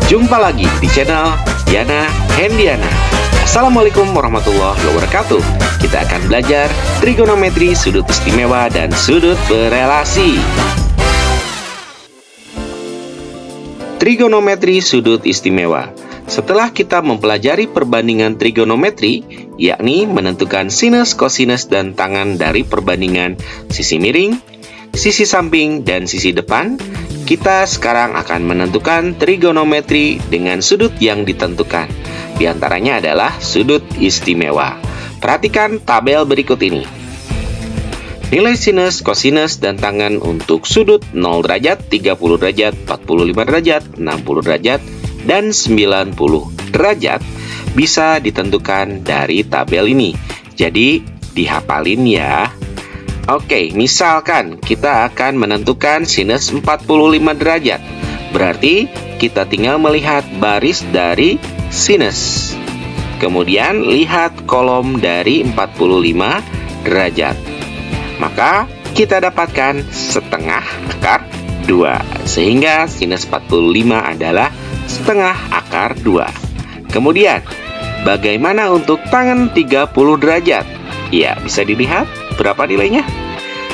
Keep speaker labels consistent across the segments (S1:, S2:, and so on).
S1: Jumpa lagi di channel Yana Hendiana. Assalamualaikum warahmatullahi wabarakatuh. Kita akan belajar trigonometri, sudut istimewa, dan sudut berelasi. Trigonometri sudut istimewa. Setelah kita mempelajari perbandingan trigonometri, yakni menentukan sinus, kosinus, dan tangan dari perbandingan sisi miring, sisi samping, dan sisi depan, kita sekarang akan menentukan trigonometri dengan sudut yang ditentukan. Di antaranya adalah sudut istimewa. Perhatikan tabel berikut ini. Nilai sinus, kosinus, dan tangan untuk sudut 0 derajat, 30 derajat, 45 derajat, 60 derajat, dan 90 derajat bisa ditentukan dari tabel ini. Jadi, dihafalin ya. Oke, misalkan kita akan menentukan sinus 45 derajat. Berarti kita tinggal melihat baris dari sinus. Kemudian lihat kolom dari 45 derajat. Maka kita dapatkan setengah akar 2. Sehingga sinus 45 adalah setengah akar 2. Kemudian, bagaimana untuk tangan 30 derajat? Ya, bisa dilihat berapa nilainya?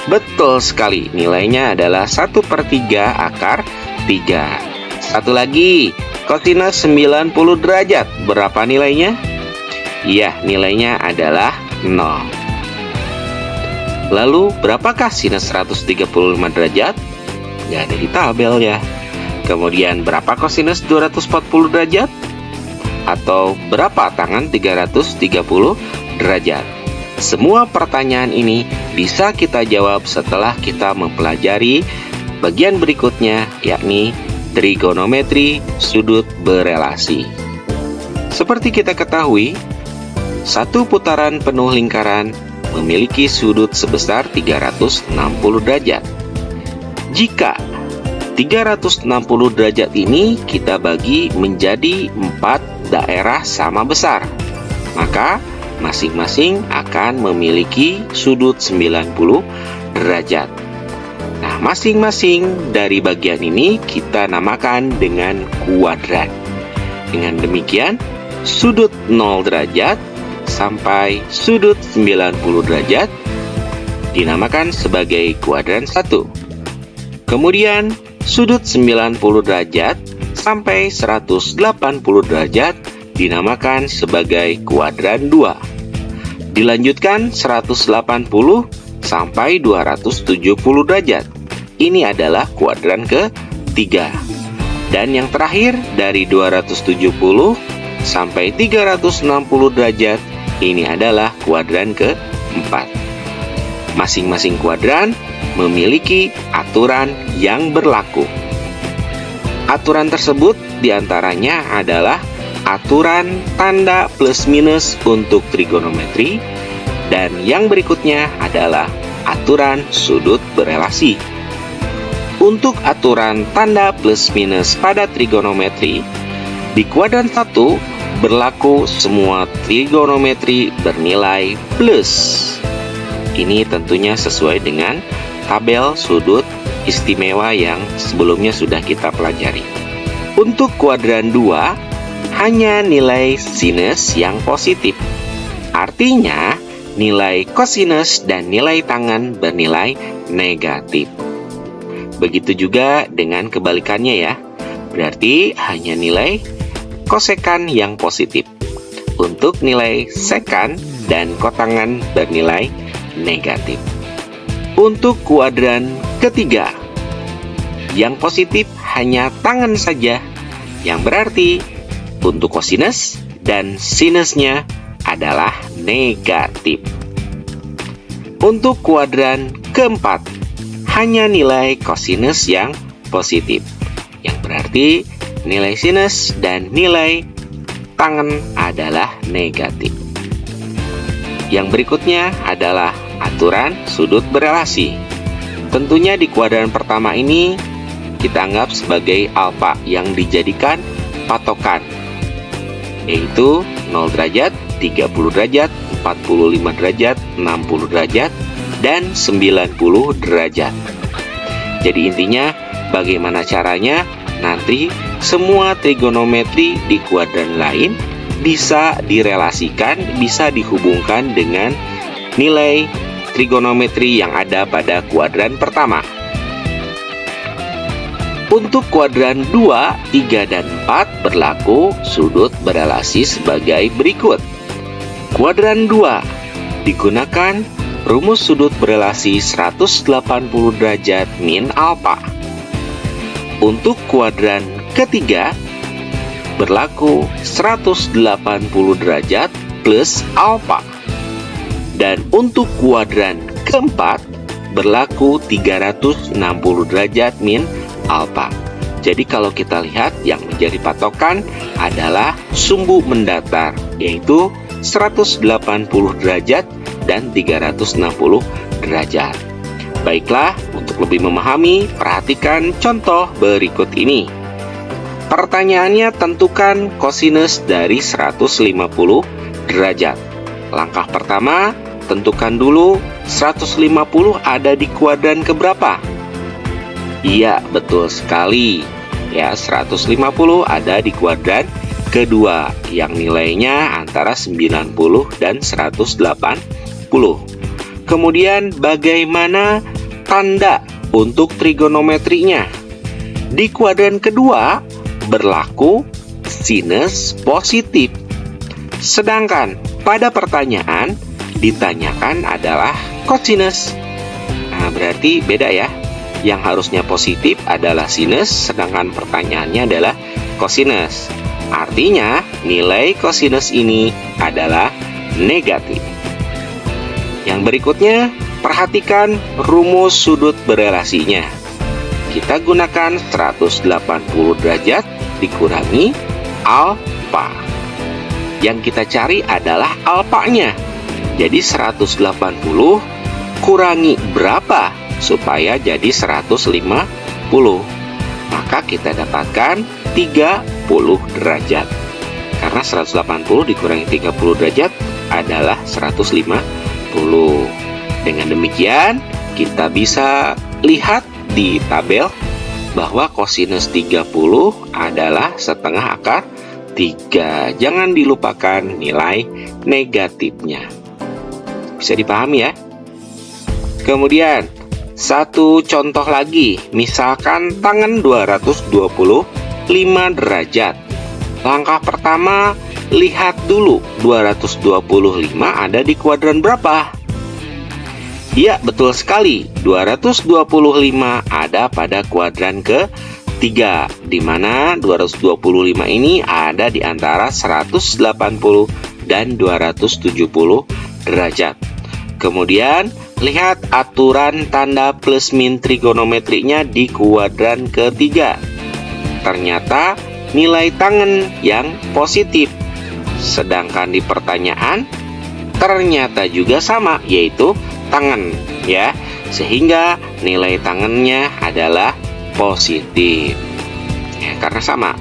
S1: Betul sekali, nilainya adalah 1/3 akar 3. Satu lagi, kosinus 90 derajat, berapa nilainya? Ya, nilainya adalah 0. Lalu, berapakah sinus 135 derajat? Nggak ada di tabel ya. Kemudian, berapa kosinus 240 derajat? Atau berapa tangan 330 derajat? Semua pertanyaan ini bisa kita jawab setelah kita mempelajari bagian berikutnya, yakni trigonometri sudut berelasi. Seperti kita ketahui, satu putaran penuh lingkaran memiliki sudut sebesar 360 derajat. Jika 360 derajat ini kita bagi menjadi 4 daerah sama besar, maka masing-masing akan memiliki sudut 90 derajat. Nah, masing-masing dari bagian ini kita namakan dengan kuadran. Dengan demikian, sudut 0 derajat sampai sudut 90 derajat dinamakan sebagai kuadran 1. Kemudian, sudut 90 derajat sampai 180 derajat dinamakan sebagai kuadran 2. Dilanjutkan 180 sampai 270 derajat. Ini adalah kuadran ke-3. Dan yang terakhir dari 270 sampai 360 derajat, ini adalah kuadran ke-4. Masing-masing kuadran memiliki aturan yang berlaku. Aturan tersebut diantaranya adalah aturan tanda plus minus untuk trigonometri, dan yang berikutnya adalah aturan sudut berelasi. Untuk aturan tanda plus minus pada trigonometri, di kuadran 1 berlaku semua trigonometri bernilai plus. Ini tentunya sesuai dengan tabel sudut istimewa yang sebelumnya sudah kita pelajari. Untuk kuadran 2, hanya nilai sinus yang positif. Artinya, nilai kosinus dan nilai tangan bernilai negatif. Begitu juga dengan kebalikannya ya. Berarti hanya nilai kosekan yang positif. Untuk nilai sekan dan kotangan bernilai negatif. Untuk kuadran ketiga, yang positif hanya tangan saja, yang berarti untuk kosinus dan sinusnya adalah negatif. Untuk kuadran keempat, hanya nilai kosinus yang positif, yang berarti nilai sinus dan nilai tangan adalah negatif. Yang berikutnya adalah aturan sudut berelasi. Tentunya di kuadran pertama ini kita anggap sebagai alfa yang dijadikan patokan, yaitu 0 derajat, 30 derajat, 45 derajat, 60 derajat, dan 90 derajat. Jadi intinya bagaimana caranya nanti semua trigonometri di kuadran lain bisa direlasikan, bisa dihubungkan dengan nilai trigonometri yang ada pada kuadran pertama. Untuk kuadran 2, 3, dan 4 berlaku sudut berelasi sebagai berikut. Kuadran 2 digunakan rumus sudut berelasi 180 derajat min alfa. Untuk kuadran ketiga berlaku 180 derajat plus alfa. Dan untuk kuadran keempat berlaku 360 derajat min alfa. Jadi kalau kita lihat yang menjadi patokan adalah sumbu mendatar, yaitu 180 derajat dan 360 derajat. Baiklah, untuk lebih memahami, perhatikan contoh berikut ini. Pertanyaannya, tentukan kosinus dari 150 derajat. Langkah pertama, tentukan dulu 150 ada di kuadran keberapa? Iya, betul sekali. Ya, 150 ada di kuadran kedua yang nilainya antara 90 dan 180. Kemudian bagaimana tanda untuk trigonometrinya? Di kuadran kedua berlaku sinus positif. Sedangkan pada pertanyaan ditanyakan adalah kosinus. Nah, berarti beda ya. Yang harusnya positif adalah sinus, sedangkan pertanyaannya adalah kosinus. Artinya, nilai kosinus ini adalah negatif. Yang berikutnya, perhatikan rumus sudut berelasinya. Kita gunakan 180 derajat dikurangi alfa. Yang kita cari adalah alfanya. Jadi 180 kurangi berapa supaya jadi 150? Maka kita dapatkan 30 derajat. Karena 180 dikurangi 30 derajat adalah 150. Dengan demikian, kita bisa lihat di tabel bahwa kosinus 30 adalah setengah akar 3. Jangan dilupakan nilai negatifnya. Bisa dipahami ya? Kemudian, satu contoh lagi, misalkan tangan 225 derajat. Langkah pertama, lihat dulu 225 ada di kuadran berapa? Iya, betul sekali. 225 ada pada kuadran ketiga, di mana 225 ini ada di antara 180 dan 270 derajat. Kemudian, lihat aturan tanda plus min trigonometrinya di kuadran ketiga. Ternyata nilai tangen yang positif. Sedangkan di pertanyaan ternyata juga sama, yaitu tangen ya. Sehingga nilai tangennya adalah positif. Ya, karena sama.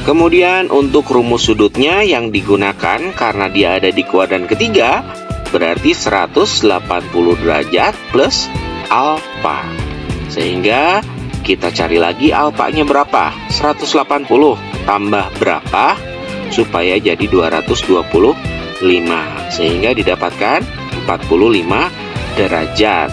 S1: Kemudian untuk rumus sudutnya yang digunakan karena dia ada di kuadran ketiga, berarti 180 derajat plus alfa. Sehingga kita cari lagi alfanya berapa? 180 tambah berapa supaya jadi 225. Sehingga didapatkan 45 derajat.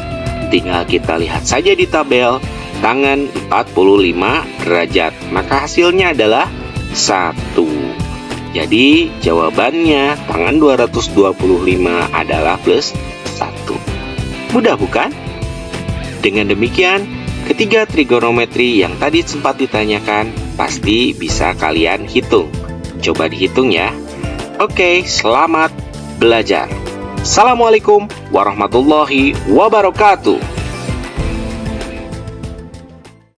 S1: Tinggal kita lihat saja di tabel tangan 45 derajat. Maka hasilnya adalah 1. Jadi jawabannya tangan 225 adalah plus 1. Mudah bukan? Dengan demikian, ketiga trigonometri yang tadi sempat ditanyakan pasti bisa kalian hitung. Coba dihitung ya. Oke, selamat belajar. Assalamualaikum warahmatullahi wabarakatuh.